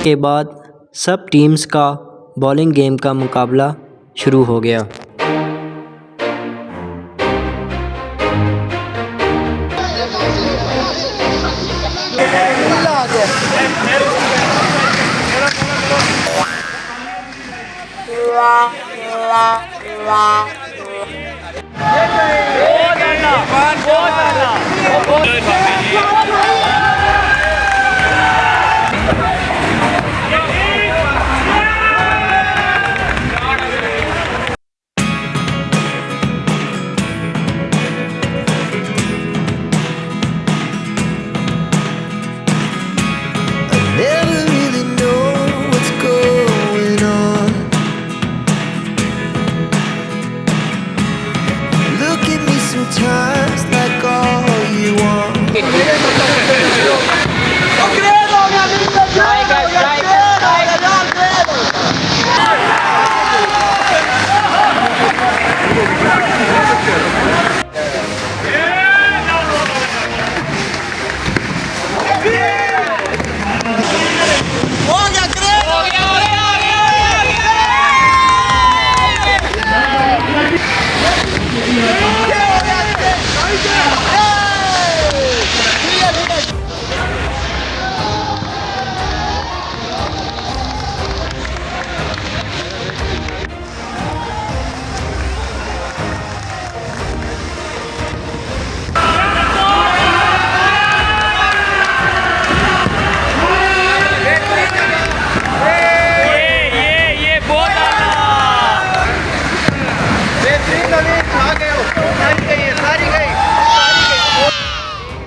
के बाद सब टीम्स का बॉलिंग गेम का मुकाबला शुरू हो गया। Never really know what's going on. Look at me sometimes like all you want.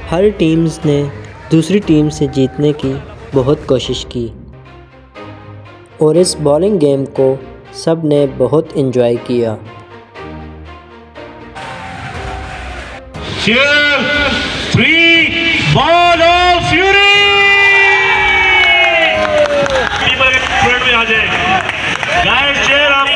Her teams ने दूसरी टीम से जीतने की बहुत कोशिश की और इस बॉलिंग गेम को सब ने बहुत एंजॉय किया। बॉल ऑफ फ्यूरी फ्रंट में आ जाए गाइस, चेयर आप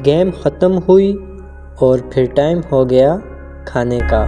गेम ख़त्म हुई और फिर टाइम हो गया खाने का।